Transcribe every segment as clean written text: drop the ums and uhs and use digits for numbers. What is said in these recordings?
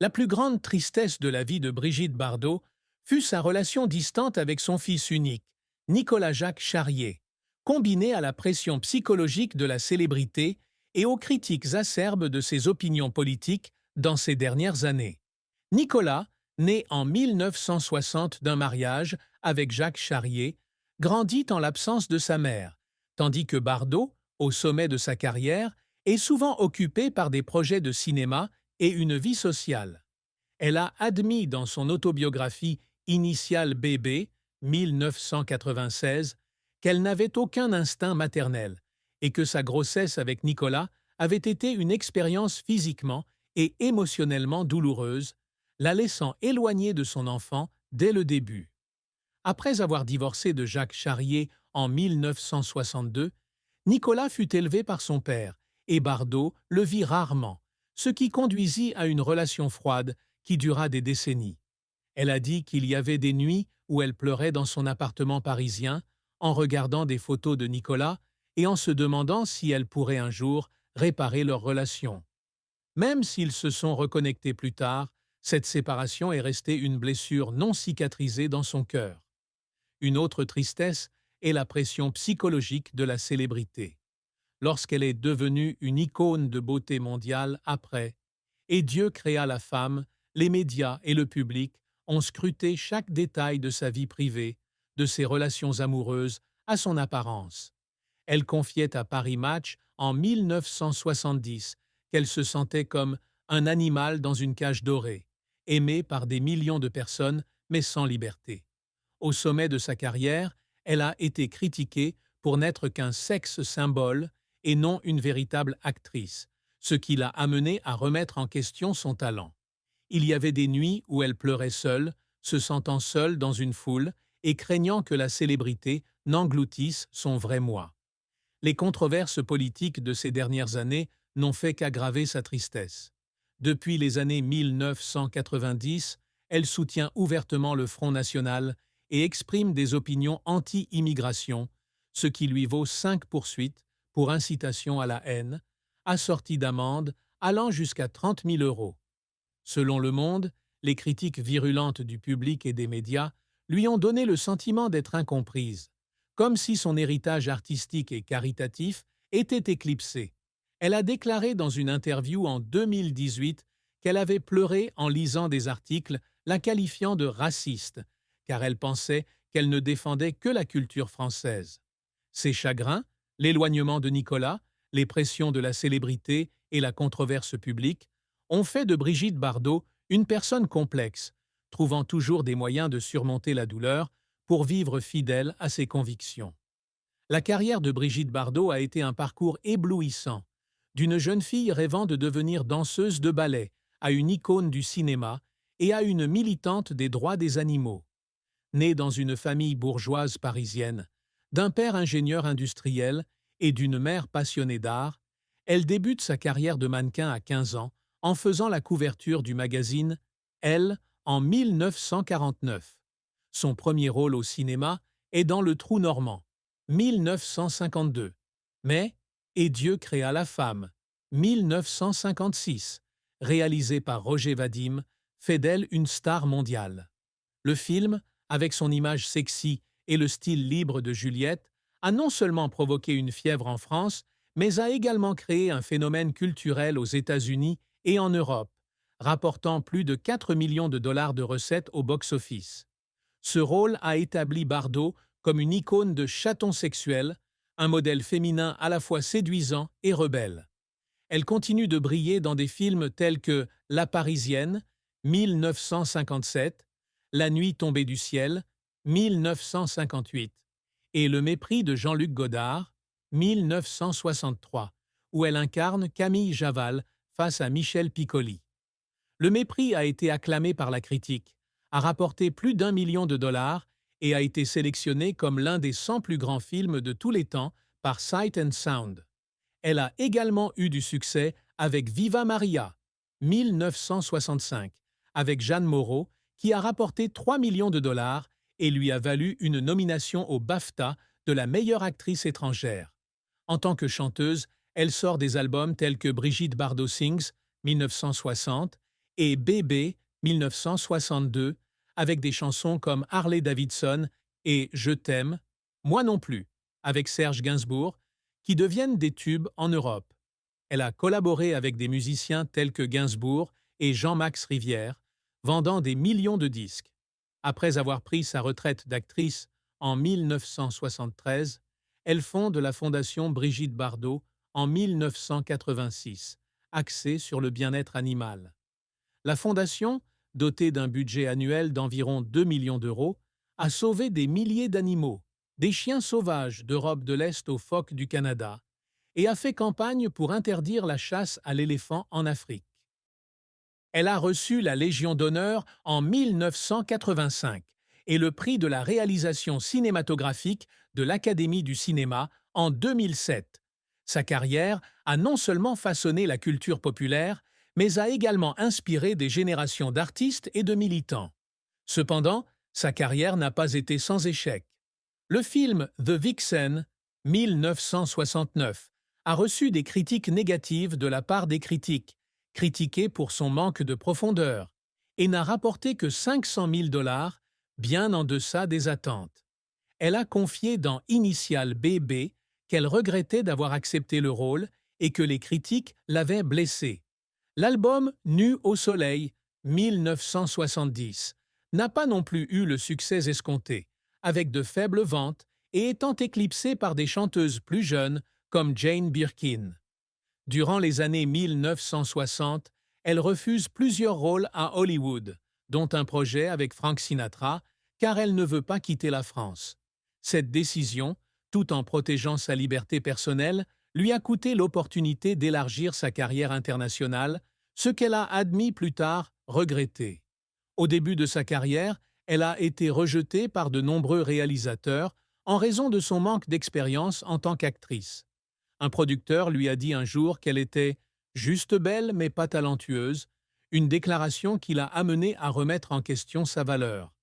La plus grande tristesse de la vie de Brigitte Bardot fut sa relation distante avec son fils unique, Nicolas-Jacques Charrier, combinée à la pression psychologique de la célébrité et aux critiques acerbes de ses opinions politiques dans ces dernières années. Nicolas, né en 1960 d'un mariage avec Jacques Charrier, grandit en l'absence de sa mère, tandis que Bardot, au sommet de sa carrière, est souvent occupé par des projets de cinéma et une vie sociale. Elle a admis dans son autobiographie Initial bébé, 1996, qu'elle n'avait aucun instinct maternel et que sa grossesse avec Nicolas avait été une expérience physiquement et émotionnellement douloureuse, la laissant éloignée de son enfant dès le début. Après avoir divorcé de Jacques Charrier en 1962, Nicolas fut élevé par son père et Bardot le vit rarement, ce qui conduisit à une relation froide qui dura des décennies. Elle a dit qu'il y avait des nuits où elle pleurait dans son appartement parisien en regardant des photos de Nicolas et en se demandant si elle pourrait un jour réparer leur relation. Même s'ils se sont reconnectés plus tard, cette séparation est restée une blessure non cicatrisée dans son cœur. Une autre tristesse est la pression psychologique de la célébrité. Lorsqu'elle est devenue une icône de beauté mondiale après, et Dieu créa la femme, les médias et le public ont scruté chaque détail de sa vie privée, de ses relations amoureuses à son apparence. Elle confiait à Paris Match en 1970 qu'elle se sentait comme un animal dans une cage dorée, aimé par des millions de personnes mais sans liberté. Au sommet de sa carrière, elle a été critiquée pour n'être qu'un sexe symbole et non une véritable actrice, ce qui l'a amenée à remettre en question son talent. Il y avait des nuits où elle pleurait seule, se sentant seule dans une foule et craignant que la célébrité n'engloutisse son vrai moi. Les controverses politiques de ces dernières années n'ont fait qu'aggraver sa tristesse. Depuis les années 1990, elle soutient ouvertement le Front national et exprime des opinions anti-immigration, ce qui lui vaut 5 poursuites pour incitation à la haine, assorties d'amendes allant jusqu'à 30 000 euros. Selon Le Monde, les critiques virulentes du public et des médias lui ont donné le sentiment d'être incomprise, comme si son héritage artistique et caritatif était éclipsé. Elle a déclaré dans une interview en 2018 qu'elle avait pleuré en lisant des articles la qualifiant de raciste, car elle pensait qu'elle ne défendait que la culture française. Ses chagrins, l'éloignement de Nicolas, les pressions de la célébrité et la controverse publique ont fait de Brigitte Bardot une personne complexe, trouvant toujours des moyens de surmonter la douleur pour vivre fidèle à ses convictions. La carrière de Brigitte Bardot a été un parcours éblouissant, d'une jeune fille rêvant de devenir danseuse de ballet à une icône du cinéma et à une militante des droits des animaux. Née dans une famille bourgeoise parisienne, d'un père ingénieur industriel et d'une mère passionnée d'art, elle débute sa carrière de mannequin à 15 ans en faisant la couverture du magazine Elle en 1949. Son premier rôle au cinéma est dans Le Trou normand, 1952. Mais Et Dieu créa la femme, 1956, réalisé par Roger Vadim, fait d'elle une star mondiale. Le film, avec son image sexy et le style libre de Juliette, a non seulement provoqué une fièvre en France, mais a également créé un phénomène culturel aux États-Unis et en Europe, rapportant plus de 4 millions de dollars de recettes au box-office. Ce rôle a établi Bardot comme une icône de chaton sexuel, un modèle féminin à la fois séduisant et rebelle. Elle continue de briller dans des films tels que La Parisienne, 1957, La nuit tombée du ciel, 1958, et Le mépris de Jean-Luc Godard, 1963, où elle incarne Camille Javal face à Michel Piccoli. Le mépris a été acclamé par la critique, a rapporté plus d'1 million de dollars et a été sélectionné comme l'un des 100 plus grands films de tous les temps par Sight and Sound. Elle a également eu du succès avec Viva Maria, 1965, avec Jeanne Moreau, qui a rapporté 3 millions de dollars et lui a valu une nomination au BAFTA de la meilleure actrice étrangère. En tant que chanteuse, elle sort des albums tels que Brigitte Bardot Sings, 1960, et Bébé 1962, avec des chansons comme Harley Davidson et Je t'aime, Moi non plus, avec Serge Gainsbourg, qui deviennent des tubes en Europe. Elle a collaboré avec des musiciens tels que Gainsbourg et Jean-Max Rivière, vendant des millions de disques. Après avoir pris sa retraite d'actrice en 1973, elle fonde la Fondation Brigitte Bardot en 1986, axée sur le bien-être animal. La Fondation, dotée d'un budget annuel d'environ 2 millions d'euros, a sauvé des milliers d'animaux, des chiens sauvages d'Europe de l'Est aux phoques du Canada, et a fait campagne pour interdire la chasse à l'éléphant en Afrique. Elle a reçu la Légion d'honneur en 1985 et le prix de la réalisation cinématographique de l'Académie du cinéma en 2007. Sa carrière a non seulement façonné la culture populaire, mais a également inspiré des générations d'artistes et de militants. Cependant, sa carrière n'a pas été sans échec. Le film The Vixen, 1969, a reçu des critiques négatives de la part des critiques, critiqué pour son manque de profondeur, et n'a rapporté que 500 000 $, bien en deçà des attentes. Elle a confié dans Initial BB qu'elle regrettait d'avoir accepté le rôle et que les critiques l'avaient blessée. L'album Nu au soleil, 1970, n'a pas non plus eu le succès escompté, avec de faibles ventes et étant éclipsé par des chanteuses plus jeunes comme Jane Birkin. Durant les années 1960, elle refuse plusieurs rôles à Hollywood, dont un projet avec Frank Sinatra, car elle ne veut pas quitter la France. Cette décision, tout en protégeant sa liberté personnelle, lui a coûté l'opportunité d'élargir sa carrière internationale, ce qu'elle a admis plus tard regretter. Au début de sa carrière, elle a été rejetée par de nombreux réalisateurs en raison de son manque d'expérience en tant qu'actrice. Un producteur lui a dit un jour qu'elle était « juste belle mais pas talentueuse », une déclaration qui l'a amenée à remettre en question sa valeur.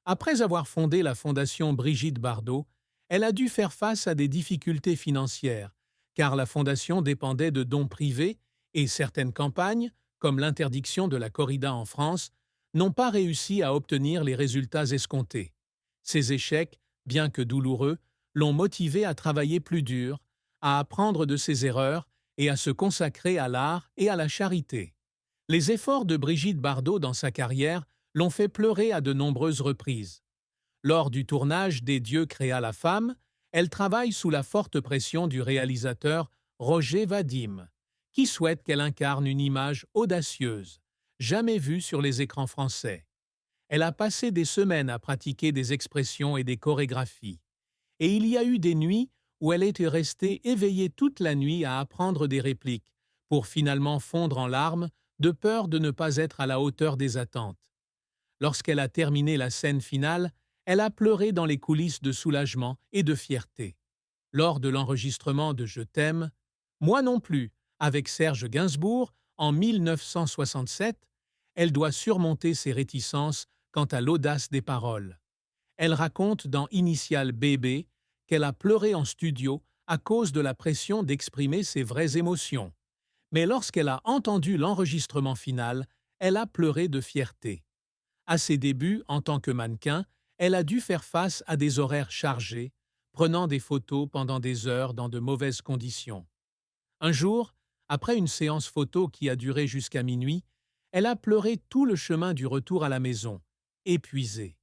Après avoir fondé la Fondation Brigitte Bardot, elle a dû faire face à des difficultés financières, car la Fondation dépendait de dons privés et certaines campagnes, comme l'interdiction de la corrida en France, n'ont pas réussi à obtenir les résultats escomptés. Ces échecs, bien que douloureux, l'ont motivée à travailler plus dur, à apprendre de ses erreurs et à se consacrer à l'art et à la charité. Les efforts de Brigitte Bardot dans sa carrière l'ont fait pleurer à de nombreuses reprises. Lors du tournage des Dieu créa la femme, elle travaille sous la forte pression du réalisateur Roger Vadim, qui souhaite qu'elle incarne une image audacieuse, jamais vue sur les écrans français. Elle a passé des semaines à pratiquer des expressions et des chorégraphies. Et il y a eu des nuits où elle était restée éveillée toute la nuit à apprendre des répliques, pour finalement fondre en larmes de peur de ne pas être à la hauteur des attentes. Lorsqu'elle a terminé la scène finale, elle a pleuré dans les coulisses de soulagement et de fierté. Lors de l'enregistrement de Je t'aime, Moi non plus, avec Serge Gainsbourg, en 1967, elle doit surmonter ses réticences quant à l'audace des paroles. Elle raconte dans Initial BB qu'elle a pleuré en studio à cause de la pression d'exprimer ses vraies émotions. Mais lorsqu'elle a entendu l'enregistrement final, elle a pleuré de fierté. À ses débuts, en tant que mannequin, elle a dû faire face à des horaires chargés, prenant des photos pendant des heures dans de mauvaises conditions. Un jour, après une séance photo qui a duré jusqu'à minuit, elle a pleuré tout le chemin du retour à la maison, épuisée.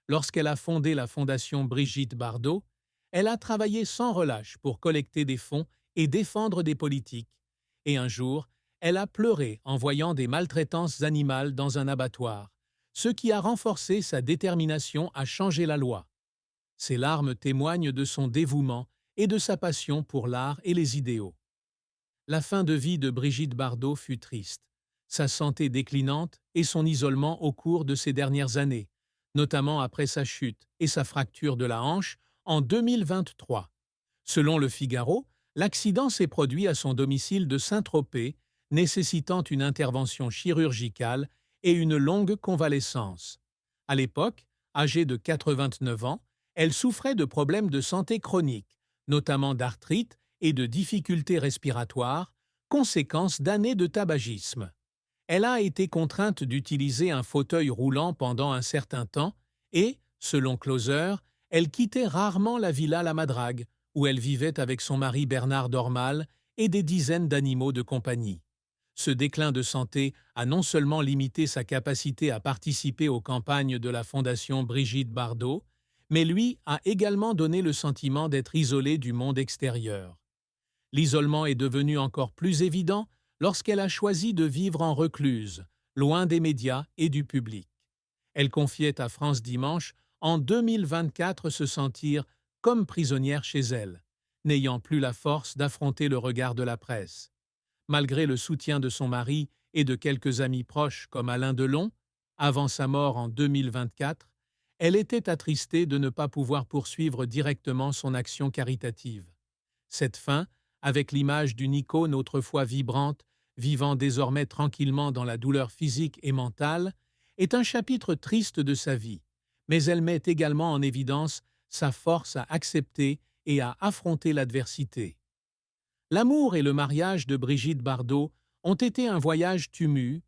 Lorsqu'elle a fondé la Fondation Brigitte Bardot, elle a travaillé sans relâche pour collecter des fonds et défendre des politiques. Et un jour, elle a pleuré en voyant des maltraitances animales dans un abattoir, ce qui a renforcé sa détermination à changer la loi. Ses larmes témoignent de son dévouement et de sa passion pour l'art et les idéaux. La fin de vie de Brigitte Bardot fut triste, sa santé déclinante et son isolement au cours de ces dernières années, notamment après sa chute et sa fracture de la hanche en 2023. Selon Le Figaro, l'accident s'est produit à son domicile de Saint-Tropez, nécessitant une intervention chirurgicale et une longue convalescence. À l'époque, âgée de 89 ans, elle souffrait de problèmes de santé chroniques, notamment d'arthrite et de difficultés respiratoires, conséquence d'années de tabagisme. Elle a été contrainte d'utiliser un fauteuil roulant pendant un certain temps et, selon Closer, elle quittait rarement la villa La Madrague, où elle vivait avec son mari Bernard Dormal et des dizaines d'animaux de compagnie. Ce déclin de santé a non seulement limité sa capacité à participer aux campagnes de la Fondation Brigitte Bardot, mais lui a également donné le sentiment d'être isolée du monde extérieur. L'isolement est devenu encore plus évident lorsqu'elle a choisi de vivre en recluse, loin des médias et du public. Elle confiait à France Dimanche en 2024 se sentir comme prisonnière chez elle, n'ayant plus la force d'affronter le regard de la presse. Malgré le soutien de son mari et de quelques amis proches comme Alain Delon, avant sa mort en 2024, elle était attristée de ne pas pouvoir poursuivre directement son action caritative. Cette fin, avec l'image d'une icône autrefois vibrante, vivant désormais tranquillement dans la douleur physique et mentale, est un chapitre triste de sa vie, mais elle met également en évidence sa force à accepter et à affronter l'adversité. L'amour et le mariage de Brigitte Bardot ont été un voyage tumu,